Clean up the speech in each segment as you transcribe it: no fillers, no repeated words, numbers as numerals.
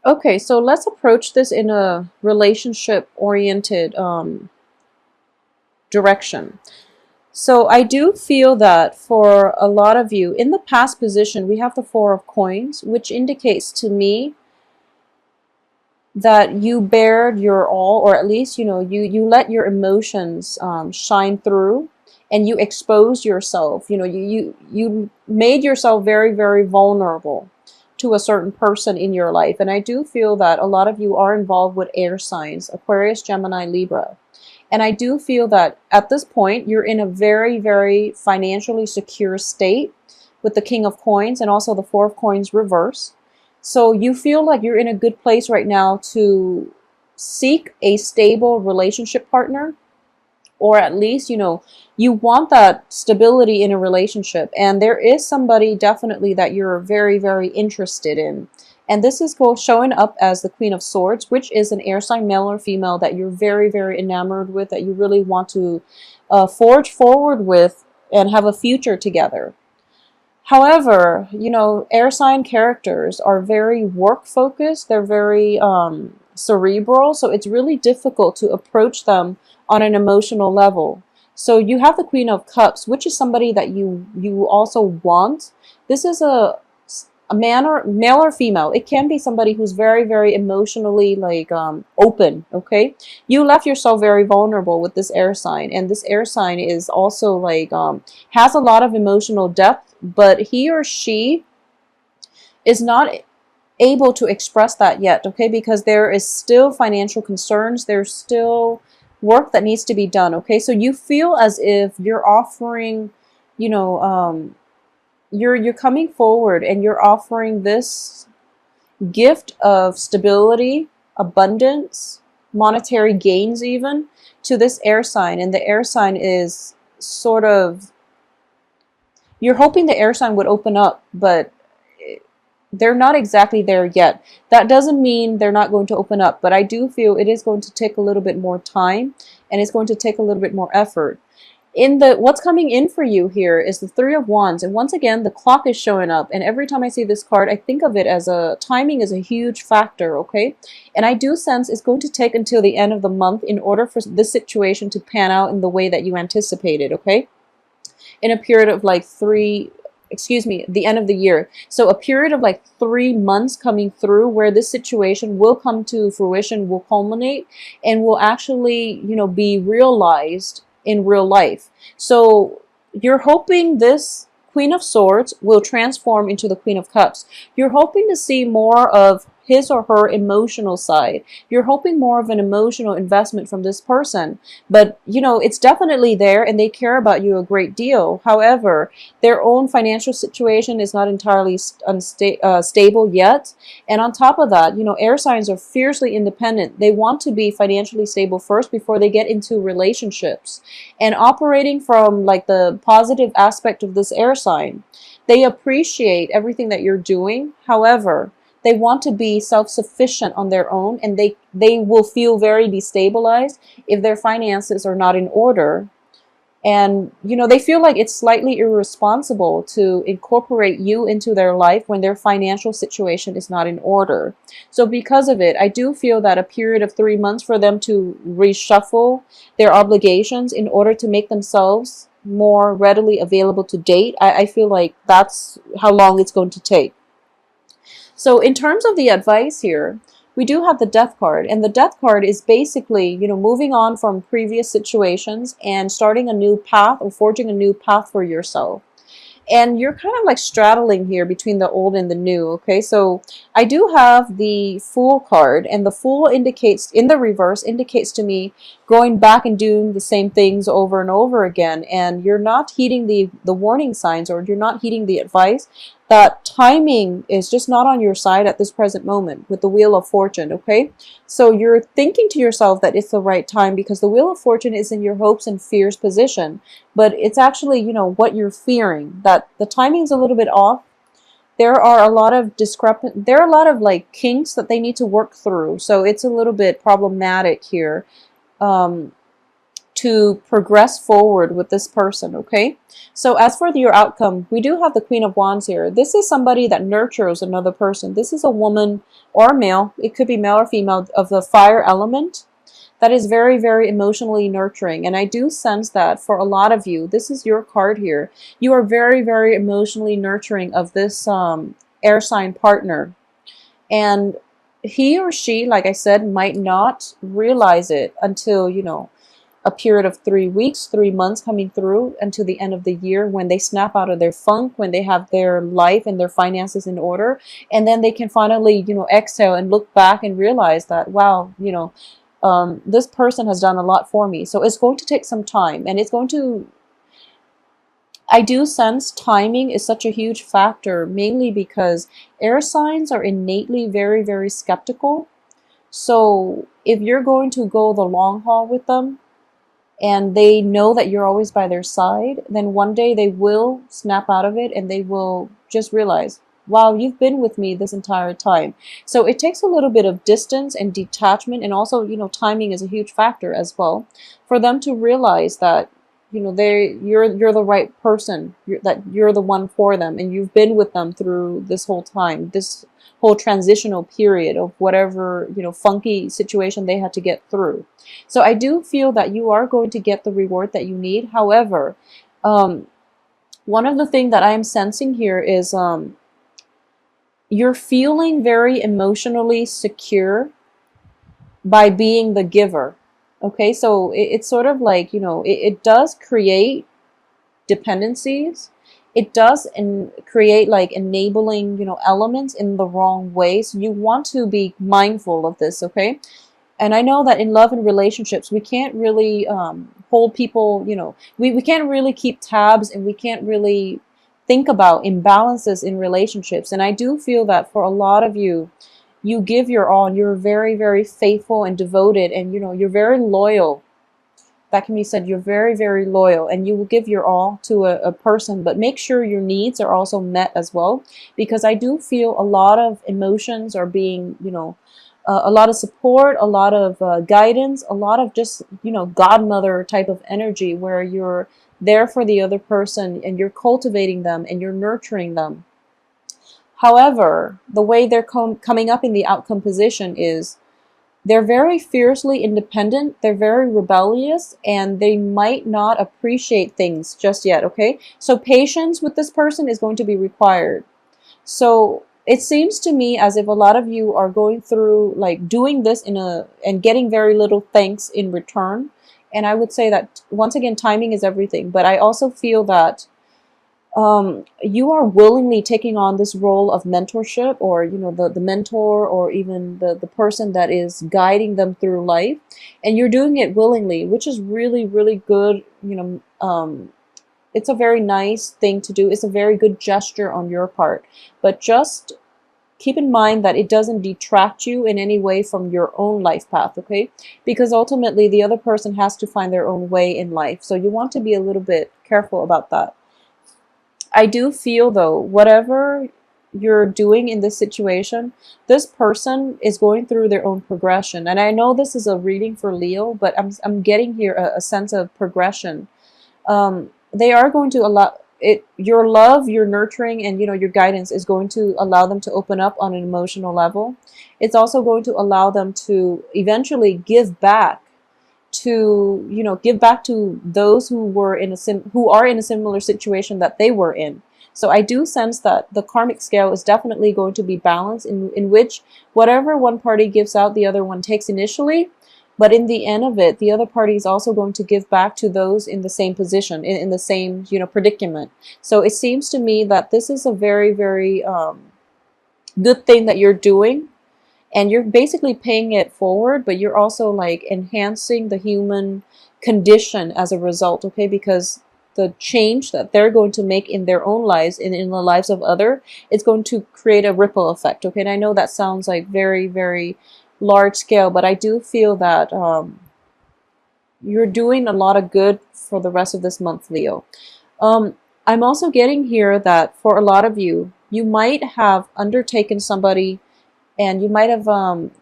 Okay, so let's approach this in a relationship-oriented direction. So I do feel that for a lot of you, in the past position, we have the Four of Coins, which indicates to me that you bared your all, or at least, you let your emotions shine through, and you exposed yourself. You made yourself very, very vulnerable to a certain person in your life. And I do feel that a lot of you are involved with air signs, Aquarius, Gemini, Libra. And I do feel that at this point, you're in a very, very financially secure state with the King of Coins and also the Four of Coins reverse. So you feel like you're in a good place right now to seek a stable relationship partner, or at least, you want that stability in a relationship. And there is somebody definitely that you're very, very interested in. And this is showing up as the Queen of Swords, which is an air sign, male or female, that you're very, very enamored with, that you really want to forge forward with and have a future together. However, air sign characters are very work focused. They're very cerebral. So it's really difficult to approach them on an emotional level. So you have the Queen of Cups, which is somebody that you also want. This is a man, or male or female. It can be somebody who's very, very emotionally like open. Okay, you left yourself very vulnerable with this air sign, and this air sign is also like has a lot of emotional depth, but he or she is not able to express that yet. Okay, because there is still financial concerns. There's still work that needs to be done. Okay, so you feel as if you're offering, you know you're coming forward and you're offering this gift of stability, abundance, monetary gains even, to this air sign. And the air sign is sort of, you're hoping the air sign would open up, but they're not exactly there yet. That doesn't mean they're not going to open up, but I do feel it is going to take a little bit more time, and it's going to take a little bit more effort. What's coming in for you here is the Three of Wands, and once again the clock is showing up, and every time I see this card I think of it as timing is a huge factor. Okay, and I do sense it's going to take until the end of the month in order for this situation to pan out in the way that you anticipated. Okay, in a period of like the end of the year. So a period of like 3 months coming through where this situation will come to fruition, will culminate, and will actually, be realized in real life. So you're hoping this Queen of Swords will transform into the Queen of Cups. You're hoping to see more of his or her emotional side. You're hoping more of an emotional investment from this person. But, it's definitely there, and they care about you a great deal. However, their own financial situation is not entirely stable yet. And on top of that, air signs are fiercely independent. They want to be financially stable first before they get into relationships. And operating from like the positive aspect of this air sign, they appreciate everything that you're doing. However, they want to be self-sufficient on their own, and they will feel very destabilized if their finances are not in order. And, they feel like it's slightly irresponsible to incorporate you into their life when their financial situation is not in order. So because of it, I do feel that a period of 3 months for them to reshuffle their obligations in order to make themselves more readily available to date, I feel like that's how long it's going to take. So in terms of the advice here, we do have the Death card, and the Death card is basically, moving on from previous situations and starting a new path, or forging a new path for yourself. And you're kind of like straddling here between the old and the new. Okay, so I do have the Fool card, and the Fool indicates, in the reverse, indicates to me going back and doing the same things over and over again, and you're not heeding the warning signs, or you're not heeding the advice. That timing is just not on your side at this present moment with the Wheel of Fortune. Okay, so you're thinking to yourself that it's the right time because the Wheel of Fortune is in your hopes and fears position, but it's actually, what you're fearing, that the timing is a little bit off. There are a lot of there are a lot of like kinks that they need to work through, so it's a little bit problematic here. to progress forward with this person, okay? So as for your outcome, we do have the Queen of Wands here. This is somebody that nurtures another person. This is a woman or a male, it could be male or female, of the fire element that is very, very emotionally nurturing. And I do sense that for a lot of you, this is your card here. You are very, very emotionally nurturing of this air sign partner. And he or she, like I said, might not realize it until, you know, a period of 3 weeks, 3 months coming through until the end of the year, when they snap out of their funk, when they have their life and their finances in order. And then they can finally, you know, exhale and look back and realize that, wow, you know, this person has done a lot for me. So it's going to take some time, and it's going to, I do sense timing is such a huge factor, mainly because air signs are innately very, very skeptical. So if you're going to go the long haul with them, and they know that you're always by their side, then one day they will snap out of it and they will just realize, wow, you've been with me this entire time. So it takes a little bit of distance and detachment, and also, you know, timing is a huge factor as well, for them to realize that, you know, you're the right person, that you're the one for them, and you've been with them through this whole time, this whole transitional period of whatever, you know, funky situation they had to get through. So I do feel that you are going to get the reward that you need. However, one of the things that I am sensing here is you're feeling very emotionally secure by being the giver. Okay, so it's sort of like, you know, it does create dependencies. It does create like enabling, you know, elements in the wrong way. So you want to be mindful of this, okay? And I know that in love and relationships, we can't really hold people, you know, we can't really keep tabs, and we can't really think about imbalances in relationships. And I do feel that for a lot of you, you give your all, and you're very, very faithful and devoted, and, you know, you're very loyal. That can be said, you're very, very loyal, and you will give your all to a person, but make sure your needs are also met as well, because I do feel a lot of emotions are being, you know, a lot of support, a lot of guidance, a lot of just, you know, godmother type of energy, where you're there for the other person and you're cultivating them and you're nurturing them. However, the way they're coming up in the outcome position is they're very fiercely independent, they're very rebellious, and they might not appreciate things just yet, okay? So patience with this person is going to be required. So it seems to me as if a lot of you are going through like doing this and getting very little thanks in return. And I would say that once again, timing is everything. But I also feel that you are willingly taking on this role of mentorship, or, you know, the mentor, or even the person that is guiding them through life. And you're doing it willingly, which is really, really good. You know, it's a very nice thing to do. It's a very good gesture on your part. But just keep in mind that it doesn't detract you in any way from your own life path, okay? Because ultimately the other person has to find their own way in life. So you want to be a little bit careful about that. I do feel though, whatever you're doing in this situation, this person is going through their own progression. And I know this is a reading for Leo, but I'm getting here a sense of progression. They are going to allow it, your love, your nurturing, and, you know, your guidance is going to allow them to open up on an emotional level. It's also going to allow them to eventually give back to, you know, give back to those who were in who are in a similar situation that they were in. So I do sense that the karmic scale is definitely going to be balanced, in which whatever one party gives out, the other one takes initially. But in the end of it, the other party is also going to give back to those in the same position, in the same, you know, predicament. So it seems to me that this is a very, very good thing that you're doing. And you're basically paying it forward, but you're also like enhancing the human condition as a result, okay? Because the change that they're going to make in their own lives, in the lives of other, it's going to create a ripple effect, okay? And I know that sounds like very, very large scale, but I do feel that you're doing a lot of good for the rest of this month, Leo. I'm also getting here that for a lot of you, you might have undertaken somebody and you might have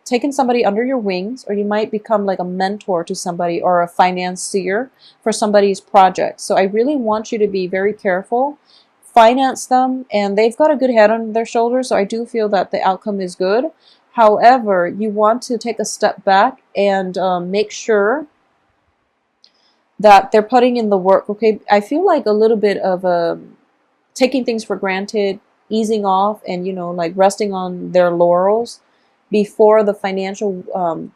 taken somebody under your wings, or you might become like a mentor to somebody or a financier for somebody's project. So I really want you to be very careful. Finance them, and they've got a good head on their shoulders, so I do feel that the outcome is good. However, you want to take a step back and make sure that they're putting in the work. Okay, I feel like a little bit of taking things for granted, easing off, and like resting on their laurels before the financial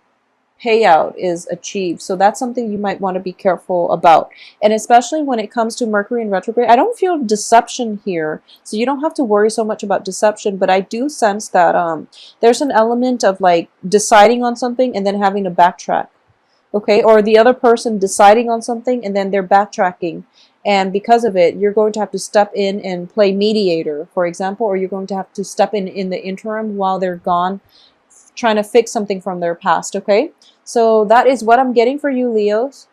payout is achieved. So that's something you might want to be careful about. And especially when it comes to Mercury in retrograde, I don't feel deception here. So you don't have to worry so much about deception, but I do sense that there's an element of like deciding on something and then having to backtrack. Okay, or the other person deciding on something and then they're backtracking, and because of it you're going to have to step in and play mediator, for example, or you're going to have to step in the interim while they're gone, trying to fix something from their past. Okay, so that is what I'm getting for you, Leos.